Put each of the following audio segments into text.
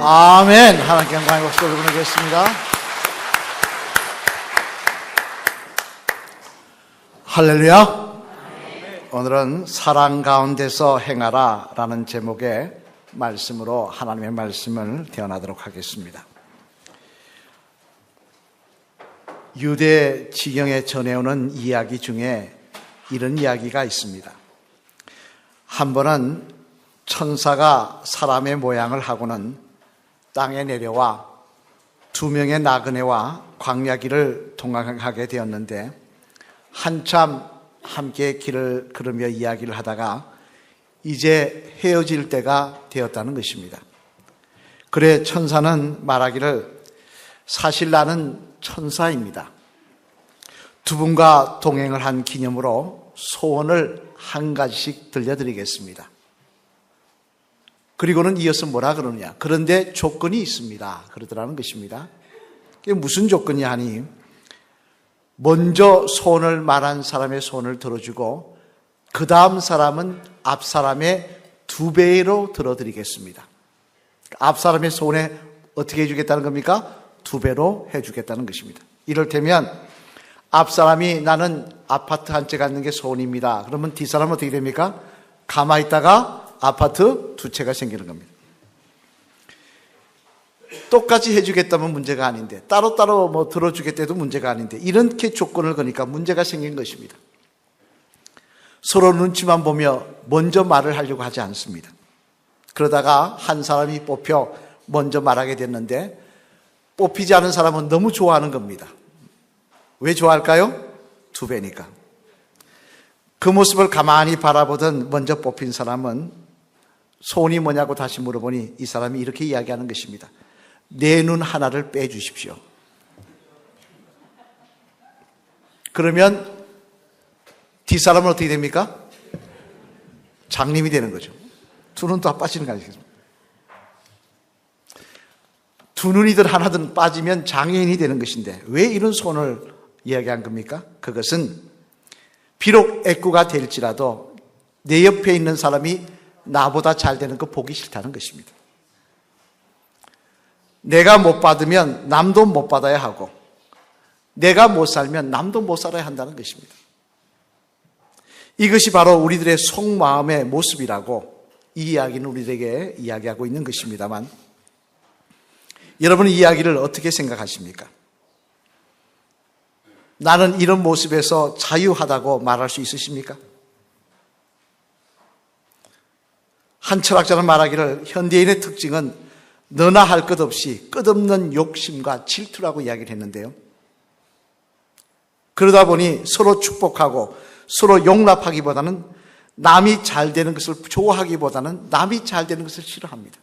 아멘. 하나님께 영광의 박수를 보내겠습니다. 할렐루야. 오늘은 사랑 가운데서 행하라 라는 제목의 말씀으로 하나님의 말씀을 대언하도록 하겠습니다. 유대 지경에 전해오는 이야기 중에 이런 이야기가 있습니다. 한 번은 천사가 사람의 모양을 하고는 땅에 내려와 2명의 나그네와 광야길을 동행하게 되었는데 한참 함께 길을 걸으며 이야기를 하다가 이제 헤어질 때가 되었다는 것입니다. 그래 천사는 말하기를 사실 나는 천사입니다. 두 분과 동행을 한 기념으로 소원을 한 가지씩 들려드리겠습니다. 그리고는 이어서 뭐라 그러느냐. 그런데 조건이 있습니다. 그러더라는 것입니다. 그게 무슨 조건이 하니 먼저 소원을 말한 사람의 소원을 들어주고 그 다음 사람은 앞 사람의 2배로 들어드리겠습니다. 앞 사람의 소원에 어떻게 해주겠다는 겁니까? 2배로 해주겠다는 것입니다. 이를테면 앞 사람이 나는 아파트 한 채 갖는 게 소원입니다. 그러면 뒤 사람은 어떻게 됩니까? 가만히 있다가 아파트 2채가 생기는 겁니다. 똑같이 해주겠다면 문제가 아닌데 따로따로 들어주겠다도 문제가 아닌데 이렇게 조건을 거니까 문제가 생긴 것입니다. 서로 눈치만 보며 먼저 말을 하려고 하지 않습니다. 그러다가 한 사람이 뽑혀 먼저 말하게 됐는데 뽑히지 않은 사람은 너무 좋아하는 겁니다. 왜 좋아할까요? 2배니까. 그 모습을 가만히 바라보던 먼저 뽑힌 사람은 소원이 뭐냐고 다시 물어보니 이 사람이 이렇게 이야기하는 것입니다. 내 눈 하나를 빼주십시오. 그러면 뒷사람은 어떻게 됩니까? 장님이 되는 거죠. 2눈 다 빠지는 거 아니겠습니까? 2눈이든 하나든 빠지면 장애인이 되는 것인데 왜 이런 소원을 이야기한 겁니까? 그것은 비록 애꾸가 될지라도 내 옆에 있는 사람이 나보다 잘 되는 거 보기 싫다는 것입니다. 내가 못 받으면 남도 못 받아야 하고 내가 못 살면 남도 못 살아야 한다는 것입니다. 이것이 바로 우리들의 속마음의 모습이라고 이 이야기는 우리에게 이야기하고 있는 것입니다만 여러분은 이 이야기를 어떻게 생각하십니까? 나는 이런 모습에서 자유하다고 말할 수 있으십니까? 한 철학자는 말하기를 현대인의 특징은 너나 할 것 없이 끝없는 욕심과 질투라고 이야기를 했는데요. 그러다 보니 서로 축복하고 서로 용납하기보다는 남이 잘 되는 것을 좋아하기보다는 남이 잘 되는 것을 싫어합니다.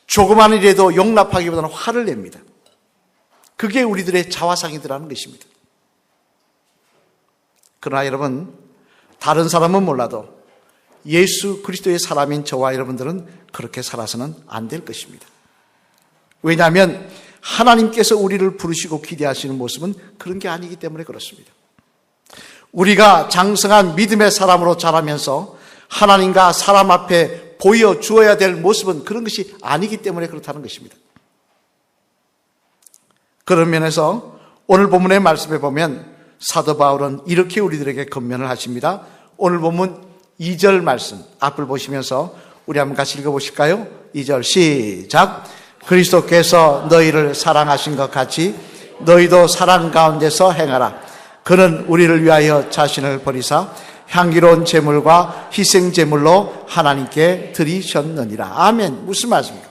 조그만 일에도 용납하기보다는 화를 냅니다. 그게 우리들의 자화상이더라는 것입니다. 그러나 여러분, 다른 사람은 몰라도 예수 그리스도의 사람인 저와 여러분들은 그렇게 살아서는 안 될 것입니다. 왜냐하면 하나님께서 우리를 부르시고 기대하시는 모습은 그런 게 아니기 때문에 그렇습니다. 우리가 장성한 믿음의 사람으로 자라면서 하나님과 사람 앞에 보여주어야 될 모습은 그런 것이 아니기 때문에 그렇다는 것입니다. 그런 면에서 오늘 본문의 말씀에 보면 사도 바울은 이렇게 우리들에게 권면을 하십니다. 오늘 본문 2절 말씀 앞을 보시면서 우리 한번 같이 읽어보실까요? 2절 시작. 그리스도께서 너희를 사랑하신 것 같이 너희도 사랑 가운데서 행하라. 그는 우리를 위하여 자신을 버리사 향기로운 제물과 희생 제물로 하나님께 드리셨느니라. 아멘. 무슨 말씀입니까?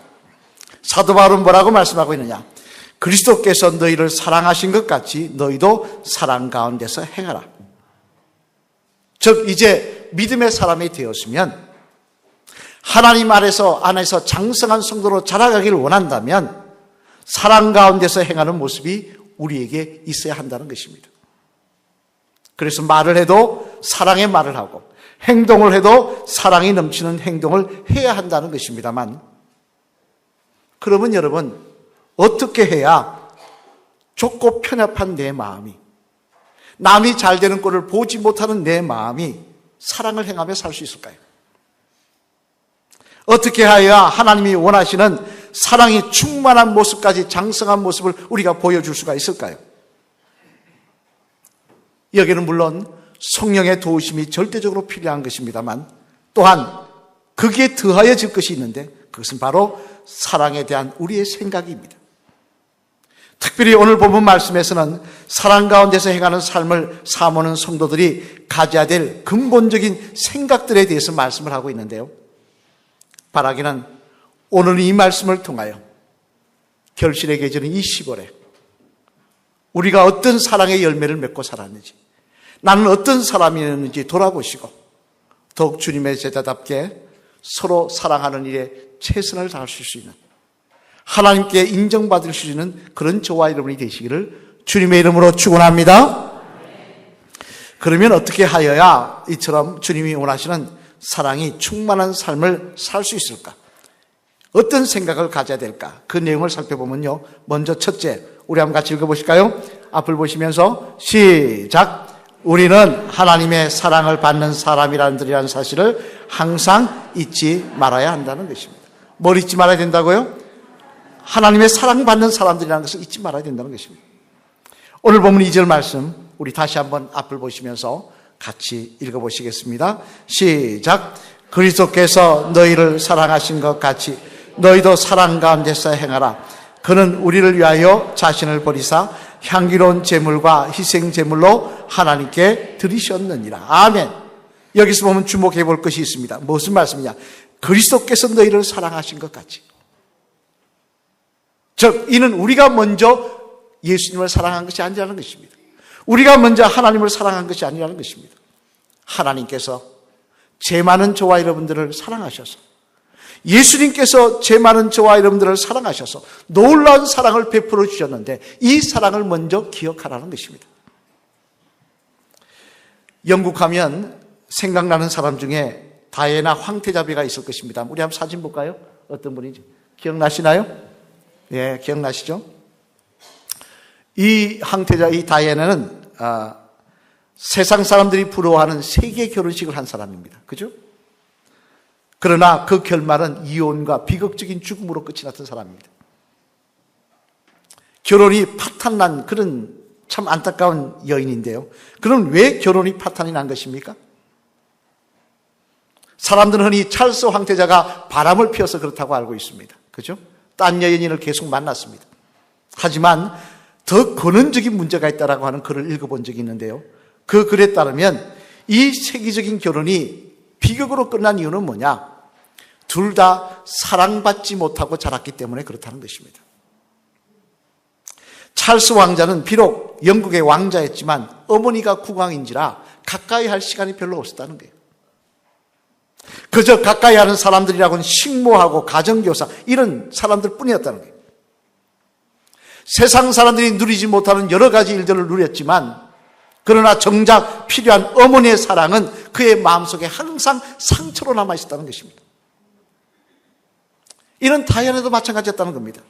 사도 바울은 뭐라고 말씀하고 있느냐? 그리스도께서 너희를 사랑하신 것 같이 너희도 사랑 가운데서 행하라. 즉 이제 믿음의 사람이 되었으면 하나님 안에서 장성한 성도로 자라가기를 원한다면 사랑 가운데서 행하는 모습이 우리에게 있어야 한다는 것입니다. 그래서 말을 해도 사랑의 말을 하고 행동을 해도 사랑이 넘치는 행동을 해야 한다는 것입니다만 그러면 여러분 어떻게 해야 좁고 편협한 내 마음이 남이 잘 되는 꼴을 보지 못하는 내 마음이 사랑을 행하며 살 수 있을까요? 어떻게 하여야 하나님이 원하시는 사랑이 충만한 모습까지 장성한 모습을 우리가 보여줄 수가 있을까요? 여기는 물론 성령의 도우심이 절대적으로 필요한 것입니다만 또한 거기에 더하여질 것이 있는데 그것은 바로 사랑에 대한 우리의 생각입니다. 특별히 오늘 본문 말씀에서는 사랑 가운데서 행하는 삶을 사모하는 성도들이 가져야 될 근본적인 생각들에 대해서 말씀을 하고 있는데요. 바라기는 오늘 이 말씀을 통하여 결실의 계절인 이 10월에 우리가 어떤 사랑의 열매를 맺고 살았는지, 나는 어떤 사람이었는지 돌아보시고 더욱 주님의 제자답게 서로 사랑하는 일에 최선을 다하실 수 있는, 하나님께 인정받을 수 있는 그런 저와 여러분이 되시기를 주님의 이름으로 축원합니다. 그러면 어떻게 하여야 이처럼 주님이 원하시는 사랑이 충만한 삶을 살 수 있을까? 어떤 생각을 가져야 될까? 그 내용을 살펴보면요. 먼저 첫째, 우리 한번 같이 읽어보실까요? 앞을 보시면서 시작! 우리는 하나님의 사랑을 받는 사람이라는 사실을 항상 잊지 말아야 한다는 것입니다. 뭘 잊지 말아야 된다고요? 하나님의 사랑받는 사람들이라는 것을 잊지 말아야 된다는 것입니다. 오늘 보면 2절 말씀 우리 다시 한번 앞을 보시면서 같이 읽어보시겠습니다. 시작! 그리스도께서 너희를 사랑하신 것 같이 너희도 사랑 가운데서 행하라. 그는 우리를 위하여 자신을 버리사 향기로운 제물과 희생 제물로 하나님께 드리셨느니라. 아멘. 여기서 보면 주목해 볼 것이 있습니다. 무슨 말씀이냐? 그리스도께서 너희를 사랑하신 것 같이. 즉 이는 우리가 먼저 예수님을 사랑한 것이 아니라는 것입니다. 우리가 먼저 하나님을 사랑한 것이 아니라는 것입니다. 하나님께서 죄 많은 저와 여러분들을 사랑하셔서, 예수님께서 죄 많은 저와 여러분들을 사랑하셔서 놀라운 사랑을 베풀어 주셨는데 이 사랑을 먼저 기억하라는 것입니다. 영국 하면 생각나는 사람 중에 다이애나 황태자비가 있을 것입니다. 우리 한번 사진 볼까요? 어떤 분인지 기억나시나요? 예, 기억나시죠? 이 황태자, 이 다이애나는 세상 사람들이 부러워하는 세계 결혼식을 한 사람입니다. 그죠? 그러나 그 결말은 이혼과 비극적인 죽음으로 끝이 났던 사람입니다. 결혼이 파탄난 그런 참 안타까운 여인인데요. 그럼 왜 결혼이 파탄이 난 것입니까? 사람들은 흔히 찰스 황태자가 바람을 피워서 그렇다고 알고 있습니다. 그죠? 딴 여인을 계속 만났습니다. 하지만 더 근원적인 문제가 있다라고 하는 글을 읽어본 적이 있는데요. 그 글에 따르면 이 세계적인 결혼이 비극으로 끝난 이유는 뭐냐? 둘 다 사랑받지 못하고 자랐기 때문에 그렇다는 것입니다. 찰스 왕자는 비록 영국의 왕자였지만 어머니가 국왕인지라 가까이 할 시간이 별로 없었다는 거예요. 그저 가까이 하는 사람들이라고는 식모하고 가정교사 이런 사람들 뿐이었다는 거예요. 세상 사람들이 누리지 못하는 여러 가지 일들을 누렸지만 그러나 정작 필요한 어머니의 사랑은 그의 마음속에 항상 상처로 남아있었다는 것입니다. 이런 다이애나도 마찬가지였다는 겁니다.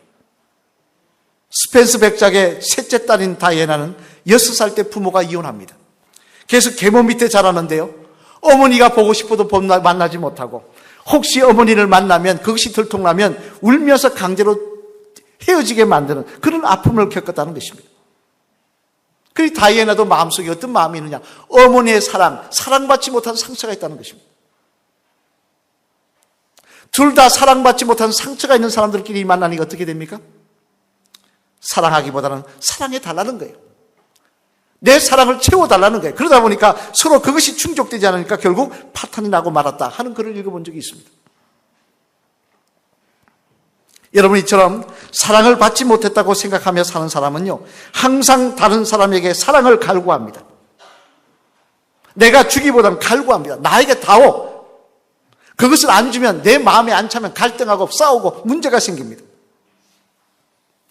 스펜스 백작의 셋째 딸인 다이애나는 6살 때 부모가 이혼합니다. 그래서 계모 밑에 자라는데요. 어머니가 보고 싶어도 만나지 못하고 혹시 어머니를 만나면 그것이 들통나면 울면서 강제로 헤어지게 만드는 그런 아픔을 겪었다는 것입니다. 그리고 다이애나도 마음속에 어떤 마음이 있느냐? 어머니의 사랑받지 못한 상처가 있다는 것입니다. 둘 다 사랑받지 못한 상처가 있는 사람들끼리 만나니까 어떻게 됩니까? 사랑하기보다는 사랑해달라는 거예요. 내 사랑을 채워달라는 거예요. 그러다 보니까 서로 그것이 충족되지 않으니까 결국 파탄이 나고 말았다 하는 글을 읽어본 적이 있습니다. 여러분 이처럼 사랑을 받지 못했다고 생각하며 사는 사람은요, 항상 다른 사람에게 사랑을 갈구합니다. 내가 주기보다는 갈구합니다. 나에게 다오. 그것을 안 주면 내 마음에 안 차면 갈등하고 싸우고 문제가 생깁니다.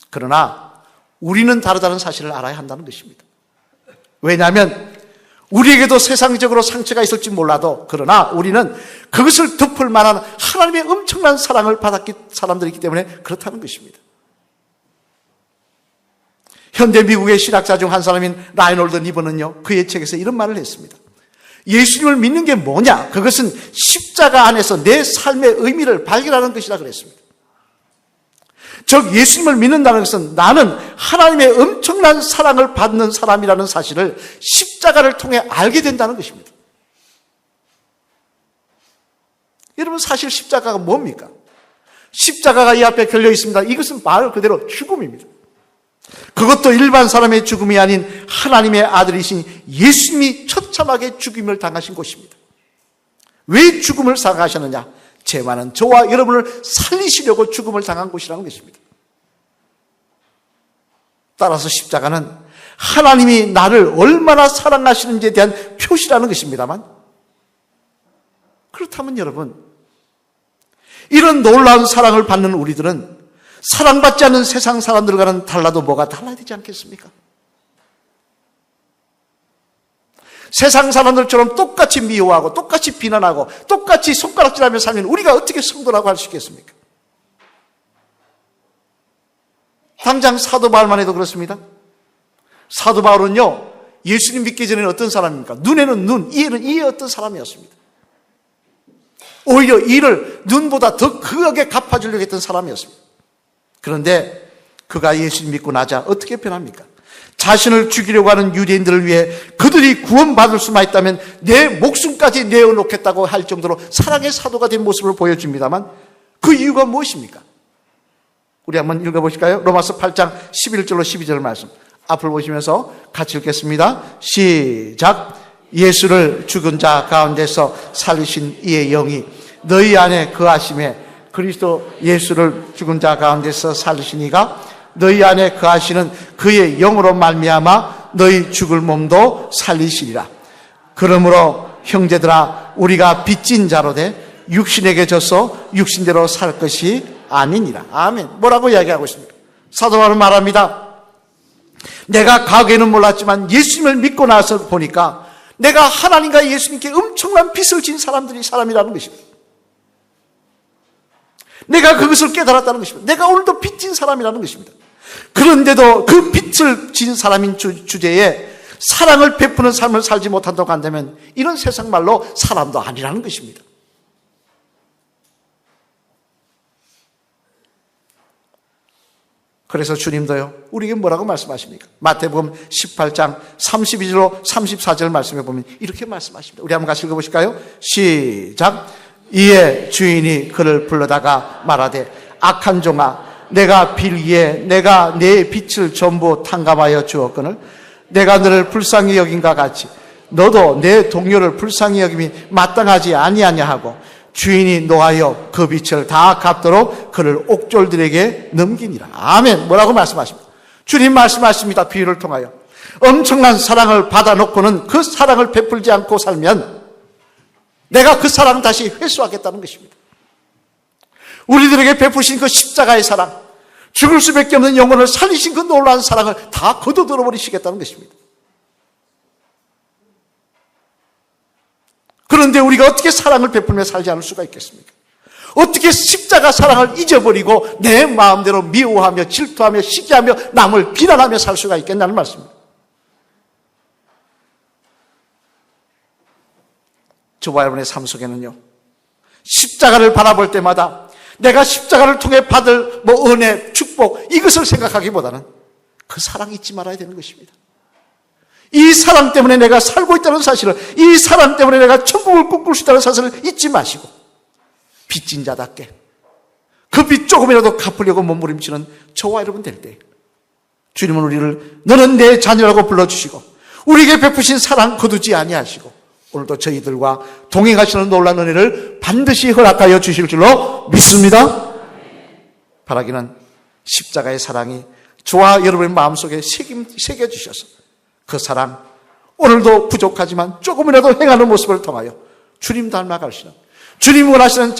그러나 우리는 다르다는 사실을 알아야 한다는 것입니다. 왜냐하면 우리에게도 세상적으로 상처가 있을지 몰라도 그러나 우리는 그것을 덮을 만한 하나님의 엄청난 사랑을 받았기 사람들이기 때문에 그렇다는 것입니다. 현대 미국의 신학자 중 한 사람인 라이놀드 니버는요, 그의 책에서 이런 말을 했습니다. 예수님을 믿는 게 뭐냐? 그것은 십자가 안에서 내 삶의 의미를 발견하는 것이라 그랬습니다. 즉 예수님을 믿는다는 것은 나는 하나님의 엄청난 사랑을 받는 사람이라는 사실을 십자가를 통해 알게 된다는 것입니다. 여러분, 사실 십자가가 뭡니까? 십자가가 이 앞에 걸려 있습니다. 이것은 말 그대로 죽음입니다. 그것도 일반 사람의 죽음이 아닌 하나님의 아들이신 예수님이 처참하게 죽임을 당하신 곳입니다. 왜 죽음을 당하셨느냐? 죄많은 저와 여러분을 살리시려고 죽음을 당한 곳이라는 것입니다. 따라서 십자가는 하나님이 나를 얼마나 사랑하시는지에 대한 표시라는 것입니다만, 그렇다면 여러분, 이런 놀라운 사랑을 받는 우리들은 사랑받지 않는 세상 사람들과는 달라도 뭐가 달라야 되지 않겠습니까? 세상 사람들처럼 똑같이 미워하고 똑같이 비난하고 똑같이 손가락질하며 살면 우리가 어떻게 성도라고 할 수 있겠습니까? 당장 사도 바울만 해도 그렇습니다. 사도 바울은요, 예수님 믿기 전에는 어떤 사람입니까? 눈에는 눈, 이에는 이의 어떤 사람이었습니다. 오히려 이를 눈보다 더 크게 갚아주려고 했던 사람이었습니다. 그런데 그가 예수님 믿고 나자 어떻게 변합니까? 자신을 죽이려고 하는 유대인들을 위해 그들이 구원받을 수만 있다면 내 목숨까지 내어놓겠다고 할 정도로 사랑의 사도가 된 모습을 보여줍니다만, 그 이유가 무엇입니까? 우리 한번 읽어보실까요? 로마서 8장 11절로 12절 말씀 앞을 보시면서 같이 읽겠습니다. 시작. 예수를 죽은 자 가운데서 살리신 이의 영이 너희 안에 거하심에, 그리스도 예수를 죽은 자 가운데서 살리신 이가 너희 안에 거하시는 그의 영으로 말미암아 너희 죽을 몸도 살리시리라. 그러므로 형제들아, 우리가 빚진 자로 돼 육신에게 져서 육신대로 살 것이 아니니라. 아멘. 뭐라고 이야기하고 있습니까? 사도 바울은 말합니다. 내가 과거에는 몰랐지만 예수님을 믿고 나서 보니까 내가 하나님과 예수님께 엄청난 빚을 진 사람이라는 것입니다. 내가 그것을 깨달았다는 것입니다. 내가 오늘도 빚진 사람이라는 것입니다. 그런데도 그 빚을 진 사람인 주제에 사랑을 베푸는 삶을 살지 못한다고 한다면 이런 세상 말로 사람도 아니라는 것입니다. 그래서 주님도요, 우리에게 뭐라고 말씀하십니까? 마태복음 18장 32절로 34절 말씀해 보면 이렇게 말씀하십니다. 우리 한번 같이 읽어보실까요? 시작. 이에 주인이 그를 불러다가 말하되, 악한 종아, 내가 빌기에 내가 내 빚을 전부 탕감하여 주었거늘 내가 너를 불쌍히 여긴과 같이 너도 내 동료를 불쌍히 여김이 마땅하지 아니하냐 하고 주인이 노하여 그 빚을 다 갚도록 그를 옥졸들에게 넘기니라. 아멘. 뭐라고 말씀하십니까? 주님 말씀하십니다. 비유를 통하여 엄청난 사랑을 받아놓고는 그 사랑을 베풀지 않고 살면 내가 그 사랑을 다시 회수하겠다는 것입니다. 우리들에게 베푸신 그 십자가의 사랑, 죽을 수밖에 없는 영혼을 살리신 그 놀라운 사랑을 다 거둬들어 버리시겠다는 것입니다. 그런데 우리가 어떻게 사랑을 베풀며 살지 않을 수가 있겠습니까? 어떻게 십자가 사랑을 잊어버리고 내 마음대로 미워하며 질투하며 시기하며 남을 비난하며 살 수가 있겠냐는 말씀입니다. 저와 여러분의 삶 속에는요, 십자가를 바라볼 때마다 내가 십자가를 통해 받을 은혜, 축복, 이것을 생각하기보다는 그 사랑을 잊지 말아야 되는 것입니다. 이 사랑 때문에 내가 살고 있다는 사실을, 이 사랑 때문에 내가 천국을 꿈꿀 수 있다는 사실을 잊지 마시고 빚진 자답게 그 빚 조금이라도 갚으려고 몸부림치는 저와 여러분 될 때 주님은 우리를 너는 내 자녀라고 불러주시고 우리에게 베푸신 사랑 거두지 아니하시고 오늘도 저희들과 동행하시는 놀라운 은혜를 반드시 허락하여 주실 줄로 믿습니다. 바라기는 십자가의 사랑이 저와 여러분의 마음속에 새겨주셔서 그 사랑, 오늘도 부족하지만 조금이라도 행하는 모습을 통하여 주님 닮아가시는, 주님 원하시는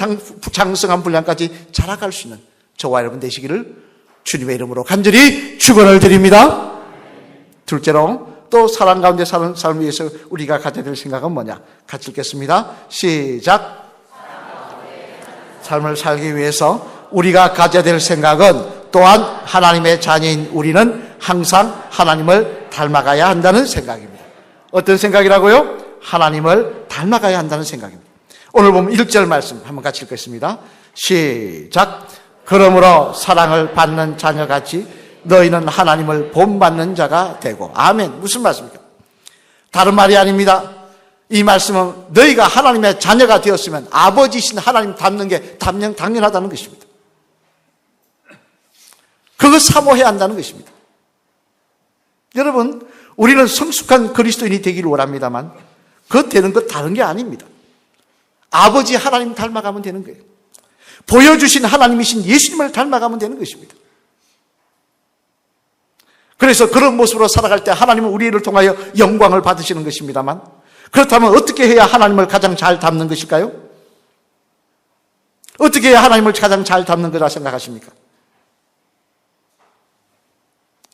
장성한 분량까지 자라갈 수 있는 저와 여러분 되시기를 주님의 이름으로 간절히 축원을 드립니다. 둘째로 또 사랑 가운데 사는 삶을 위해서 우리가 가져야 될 생각은 뭐냐? 같이 읽겠습니다. 시작. 삶을 살기 위해서 우리가 가져야 될 생각은 또한 하나님의 자녀인 우리는 항상 하나님을 닮아가야 한다는 생각입니다. 어떤 생각이라고요? 하나님을 닮아가야 한다는 생각입니다. 오늘 보면 1절 말씀 한번 같이 읽겠습니다. 시작. 그러므로 사랑을 받는 자녀같이 너희는 하나님을 본받는 자가 되고. 아멘. 무슨 말씀입니까? 다른 말이 아닙니다. 이 말씀은 너희가 하나님의 자녀가 되었으면 아버지신 하나님 닮는 게 당연하다는 것입니다. 그거 사모해야 한다는 것입니다. 여러분, 우리는 성숙한 그리스도인이 되기를 원합니다만 그것 되는 것 다른 게 아닙니다. 아버지 하나님 닮아가면 되는 거예요. 보여주신 하나님이신 예수님을 닮아가면 되는 것입니다. 그래서 그런 모습으로 살아갈 때 하나님은 우리를 통하여 영광을 받으시는 것입니다만, 그렇다면 어떻게 해야 하나님을 가장 잘 닮는 것일까요? 어떻게 해야 하나님을 가장 잘 닮는 거라 생각하십니까?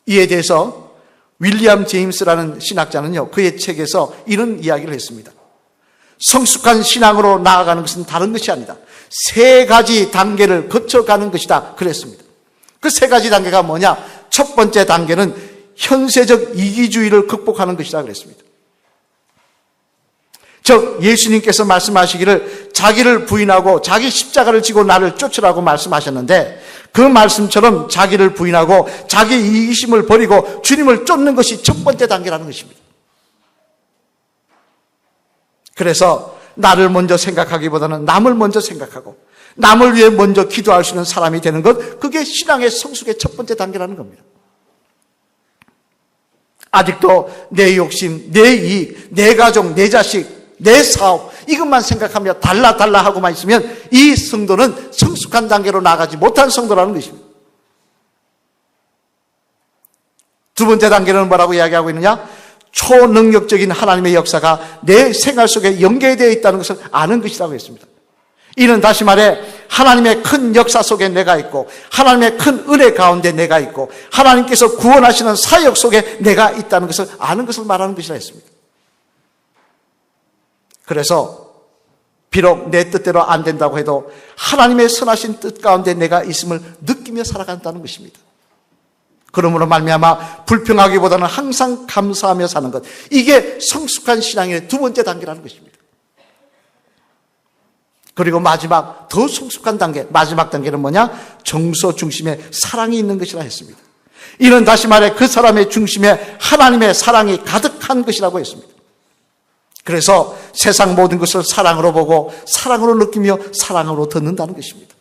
이에 대해서 윌리엄 제임스라는 신학자는요, 그의 책에서 이런 이야기를 했습니다. 성숙한 신앙으로 나아가는 것은 다른 것이 아니다. 3가지 단계를 거쳐가는 것이다. 그랬습니다. 그 3가지 단계가 뭐냐? 첫 번째 단계는 현세적 이기주의를 극복하는 것이다. 그랬습니다. 즉 예수님께서 말씀하시기를 자기를 부인하고 자기 십자가를 지고 나를 쫓으라고 말씀하셨는데, 그 말씀처럼 자기를 부인하고 자기 이기심을 버리고 주님을 쫓는 것이 첫 번째 단계라는 것입니다. 그래서 나를 먼저 생각하기보다는 남을 먼저 생각하고 남을 위해 먼저 기도할 수 있는 사람이 되는 것, 그게 신앙의 성숙의 첫 번째 단계라는 겁니다. 아직도 내 욕심, 내 이익, 내 가족, 내 자식, 내 사업, 이것만 생각하며 달라 하고만 있으면 이 성도는 성숙한 단계로 나가지 못한 성도라는 것입니다. 두 번째 단계는 뭐라고 이야기하고 있느냐? 초능력적인 하나님의 역사가 내 생활 속에 연계되어 있다는 것을 아는 것이라고 했습니다. 이는 다시 말해 하나님의 큰 역사 속에 내가 있고 하나님의 큰 은혜 가운데 내가 있고 하나님께서 구원하시는 사역 속에 내가 있다는 것을 아는 것을 말하는 것이라 했습니다. 그래서 비록 내 뜻대로 안 된다고 해도 하나님의 선하신 뜻 가운데 내가 있음을 느끼며 살아간다는 것입니다. 그러므로 말미암아 불평하기보다는 항상 감사하며 사는 것, 이게 성숙한 신앙의 두 번째 단계라는 것입니다. 그리고 마지막 더 성숙한 단계, 마지막 단계는 뭐냐? 정서 중심에 사랑이 있는 것이라 했습니다. 이는 다시 말해 그 사람의 중심에 하나님의 사랑이 가득한 것이라고 했습니다. 그래서 세상 모든 것을 사랑으로 보고 사랑으로 느끼며 사랑으로 듣는다는 것입니다.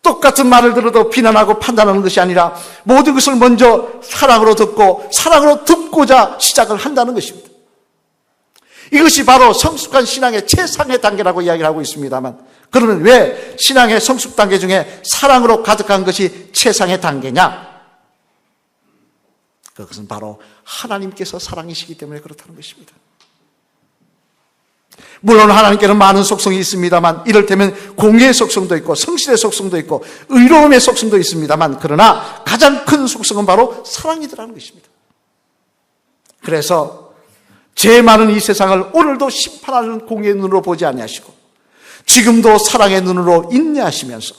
똑같은 말을 들어도 비난하고 판단하는 것이 아니라 모든 것을 먼저 사랑으로 듣고 사랑으로 듣고자 시작을 한다는 것입니다. 이것이 바로 성숙한 신앙의 최상의 단계라고 이야기를 하고 있습니다만, 그러면 왜 신앙의 성숙 단계 중에 사랑으로 가득한 것이 최상의 단계냐? 그것은 바로 하나님께서 사랑이시기 때문에 그렇다는 것입니다. 물론 하나님께는 많은 속성이 있습니다만, 이를테면 공의의 속성도 있고 성실의 속성도 있고 의로움의 속성도 있습니다만, 그러나 가장 큰 속성은 바로 사랑이더라는 것입니다. 그래서 죄 많은 이 세상을 오늘도 심판하는 공의의 눈으로 보지 아니하시고 지금도 사랑의 눈으로 인내하시면서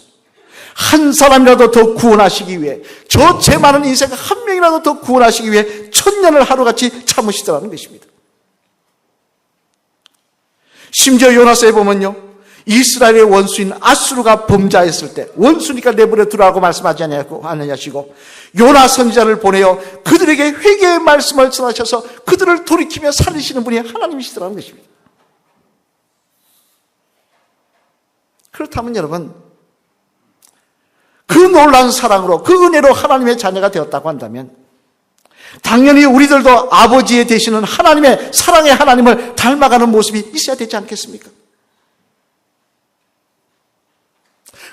한 사람이라도 더 구원하시기 위해, 저 죄 많은 인생 한 명이라도 더 구원하시기 위해 천년을 하루같이 참으시더라는 것입니다. 심지어 요나서에 보면요, 이스라엘의 원수인 아수르가 범죄했을 때 원수니까 내버려 두라고 말씀하지 않으시고 요나 선지자를 보내어 그들에게 회개의 말씀을 전하셔서 그들을 돌이키며 살리시는 분이 하나님이시더라는 것입니다. 그렇다면 여러분, 그 놀라운 사랑으로 그 은혜로 하나님의 자녀가 되었다고 한다면 당연히 우리들도 아버지에 되시는 하나님의 사랑의 하나님을 닮아가는 모습이 있어야 되지 않겠습니까?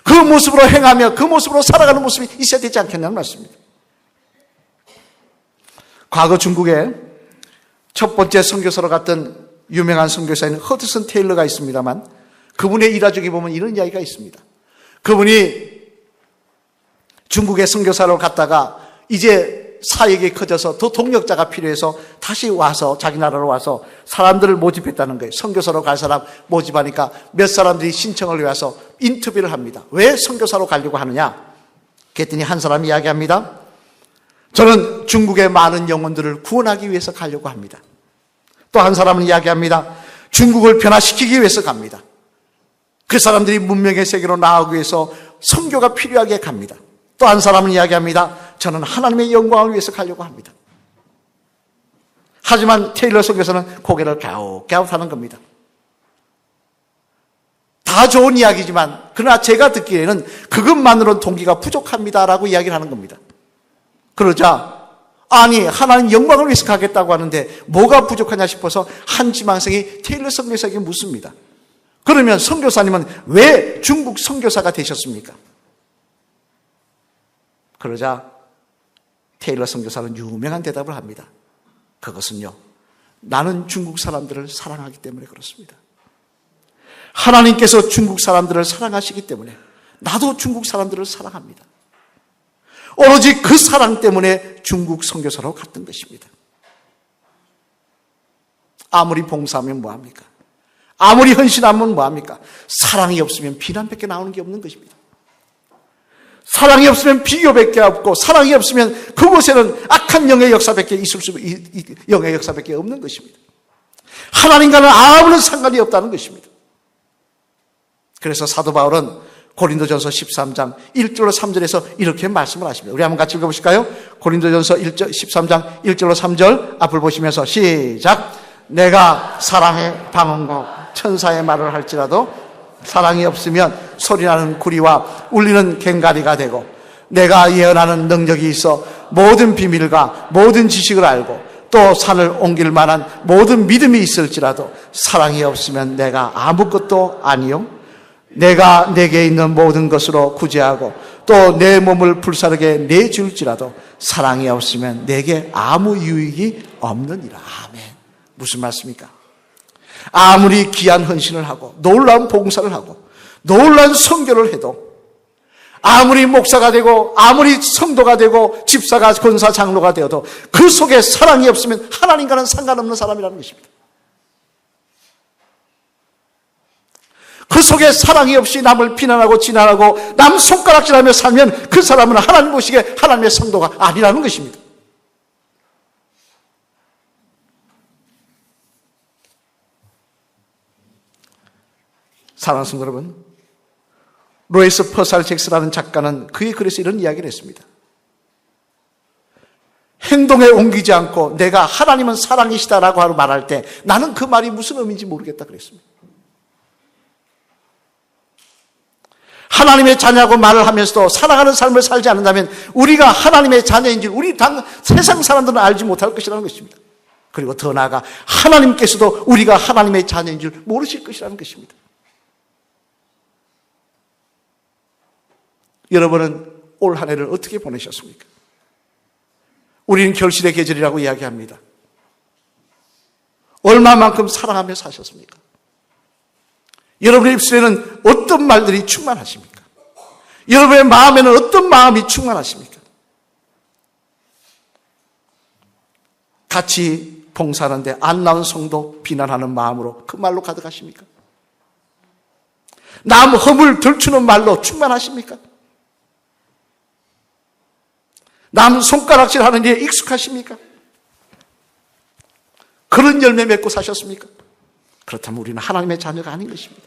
그 모습으로 행하며 그 모습으로 살아가는 모습이 있어야 되지 않겠냐는 말씀입니다. 과거 중국에 첫 번째 선교사로 갔던 유명한 선교사인 허드슨 테일러가 있습니다만, 그분의 일화중에 보면 이런 이야기가 있습니다. 그분이 중국에 선교사로 갔다가 이제 사역이 커져서 더 동력자가 필요해서 다시 와서 자기 나라로 와서 사람들을 모집했다는 거예요. 선교사로 갈 사람 모집하니까 몇 사람들이 신청을 해와서 인터뷰를 합니다. 왜 선교사로 가려고 하느냐? 그랬더니 한 사람이 이야기합니다. 저는 중국의 많은 영혼들을 구원하기 위해서 가려고 합니다. 또 한 사람은 이야기합니다. 중국을 변화시키기 위해서 갑니다. 그 사람들이 문명의 세계로 나아가기 위해서 선교가 필요하게 갑니다. 또 한 사람은 이야기합니다. 저는 하나님의 영광을 위해서 가려고 합니다. 하지만 테일러 선교사는 고개를 갸웃갸웃하는 겁니다. 다 좋은 이야기지만 그러나 제가 듣기에는 그것만으로는 동기가 부족합니다라고 이야기를 하는 겁니다. 그러자 아니 하나님 영광을 위해서 가겠다고 하는데 뭐가 부족하냐 싶어서 한 지망생이 테일러 선교사에게 묻습니다. 그러면 선교사님은 왜 중국 선교사가 되셨습니까? 그러자 테일러 선교사는 유명한 대답을 합니다. 그것은요, 나는 중국 사람들을 사랑하기 때문에 그렇습니다. 하나님께서 중국 사람들을 사랑하시기 때문에 나도 중국 사람들을 사랑합니다. 오로지 그 사랑 때문에 중국 선교사로 갔던 것입니다. 아무리 봉사하면 뭐합니까? 아무리 헌신하면 뭐합니까? 사랑이 없으면 비난밖에 나오는 게 없는 것입니다. 사랑이 없으면 비교밖에 없고 사랑이 없으면 그곳에는 악한 영의 역사밖에 영의 역사밖에 없는 것입니다. 하나님과는 아무런 상관이 없다는 것입니다. 그래서 사도 바울은 고린도전서 13장 1절로 3절에서 이렇게 말씀을 하십니다. 우리 한번 같이 읽어보실까요? 고린도전서 13장 1절로 3절 앞을 보시면서 시작. 내가 사랑의 방언과 천사의 말을 할지라도 사랑이 없으면 소리나는 구리와 울리는 괭가리가 되고 내가 예언하는 능력이 있어 모든 비밀과 모든 지식을 알고 또 산을 옮길 만한 모든 믿음이 있을지라도 사랑이 없으면 내가 아무것도 아니요 내가 내게 있는 모든 것으로 구제하고 또 내 몸을 불사르게 내줄지라도 사랑이 없으면 내게 아무 유익이 없느니라. 아멘. 무슨 말씀입니까? 아무리 귀한 헌신을 하고 놀라운 봉사를 하고 놀라운 선교를 해도 아무리 목사가 되고 아무리 성도가 되고 집사가 권사 장로가 되어도 그 속에 사랑이 없으면 하나님과는 상관없는 사람이라는 것입니다. 그 속에 사랑이 없이 남을 비난하고 진한하고 남 손가락질하며 살면 그 사람은 하나님 보시기에 하나님의 성도가 아니라는 것입니다. 사랑하는 성도 여러분, 로이스 퍼살 잭스라는 작가는 그의 글에서 이런 이야기를 했습니다. 행동에 옮기지 않고 내가 하나님은 사랑이시다라고 말할 때 나는 그 말이 무슨 의미인지 모르겠다 그랬습니다. 하나님의 자녀하고 말을 하면서도 사랑하는 삶을 살지 않는다면 우리가 하나님의 자녀인 줄 우리 세상 사람들은 알지 못할 것이라는 것입니다. 그리고 더 나아가 하나님께서도 우리가 하나님의 자녀인 줄 모르실 것이라는 것입니다. 여러분은 올 한 해를 어떻게 보내셨습니까? 우리는 결실의 계절이라고 이야기합니다. 얼마만큼 사랑하며 사셨습니까? 여러분의 입술에는 어떤 말들이 충만하십니까? 여러분의 마음에는 어떤 마음이 충만하십니까? 같이 봉사하는데 안 나온 성도 비난하는 마음으로 그 말로 가득하십니까? 남 허물 들추는 말로 충만하십니까? 남 손가락질 하는 일에 익숙하십니까? 그런 열매 맺고 사셨습니까? 그렇다면 우리는 하나님의 자녀가 아닌 것입니다.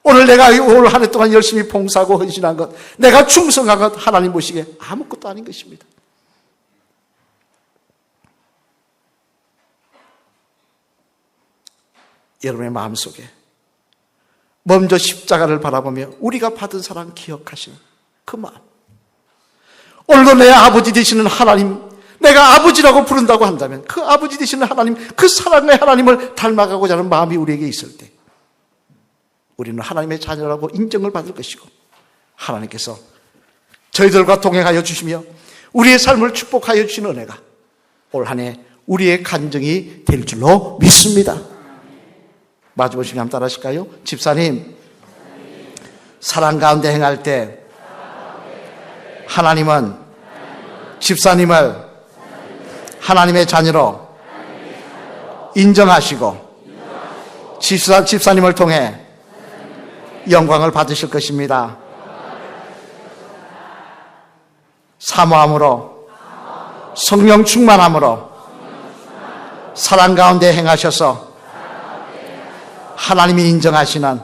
오늘 내가 올 한 해 동안 열심히 봉사하고 헌신한 것, 내가 충성한 것 하나님 보시기에 아무것도 아닌 것입니다. 여러분의 마음속에 먼저 십자가를 바라보며 우리가 받은 사랑 기억하시는 그 마음. 오늘도 내 아버지 되시는 하나님, 내가 아버지라고 부른다고 한다면 그 아버지 되시는 하나님, 그 사랑의 하나님을 닮아가고자 하는 마음이 우리에게 있을 때 우리는 하나님의 자녀라고 인정을 받을 것이고 하나님께서 저희들과 동행하여 주시며 우리의 삶을 축복하여 주시는 은혜가 올 한 해 우리의 간증이 될 줄로 믿습니다. 마주보시면 한번 따라 하실까요? 집사님, 사랑 가운데 행할 때 하나님은 집사님을 하나님의 자녀로 인정하시고 집사님을 통해 영광을 받으실 것입니다. 사모함으로 성령 충만함으로 사랑 가운데 행하셔서 하나님이 인정하시는,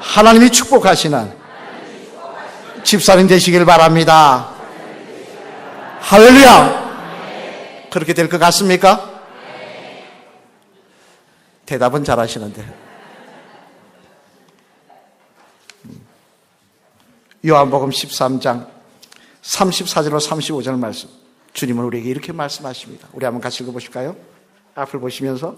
하나님이 축복하시는 집사님 되시길 바랍니다. 할렐루야! 그렇게 될 것 같습니까? 대답은 잘하시는데. 요한복음 13장 34절로 35절 말씀, 주님은 우리에게 이렇게 말씀하십니다. 우리 한번 같이 읽어보실까요? 앞을 보시면서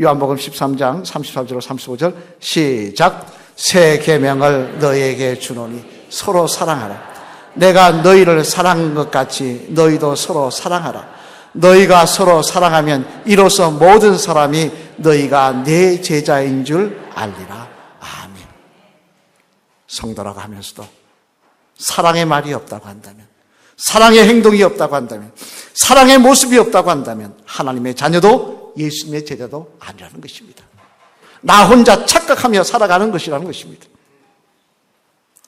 요한복음 13장 34절로 35절 시작. 새 계명을 너희에게 주노니 서로 사랑하라. 내가 너희를 사랑한 것 같이 너희도 서로 사랑하라. 너희가 서로 사랑하면 이로써 모든 사람이 너희가 내 제자인 줄 알리라. 아멘. 성도라고 하면서도 사랑의 말이 없다고 한다면, 사랑의 행동이 없다고 한다면, 사랑의 모습이 없다고 한다면 하나님의 자녀도 예수님의 제자도 아니라는 것입니다. 나 혼자 착각하며 살아가는 것이라는 것입니다.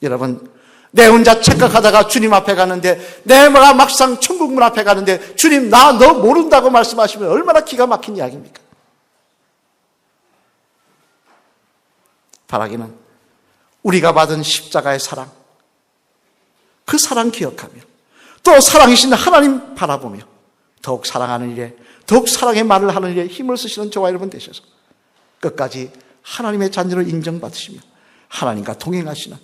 여러분, 내 혼자 착각하다가 주님 앞에 가는데, 내가 막상 천국문 앞에 가는데 주님 나 너 모른다고 말씀하시면 얼마나 기가 막힌 이야기입니까? 바라기는 우리가 받은 십자가의 사랑, 그 사랑 기억하며 또 사랑이신 하나님 바라보며 더욱 사랑하는 일에, 더욱 사랑의 말을 하는 일에 힘을 쓰시는 저와 여러분 되셔서 끝까지 하나님의 자녀로 인정받으시며 하나님과 동행하시는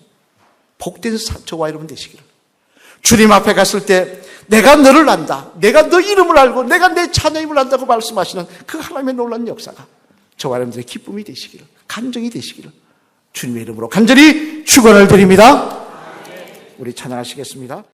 복된 저와 여러분 되시기를. 주님 앞에 갔을 때 내가 너를 안다, 내가 너 이름을 알고 내가 내 자녀임을 안다고 말씀하시는 그 하나님의 놀라운 역사가 저와 여러분들의 기쁨이 되시기를, 간증이 되시기를 주님의 이름으로 간절히 축원을 드립니다. 우리 찬양하시겠습니다.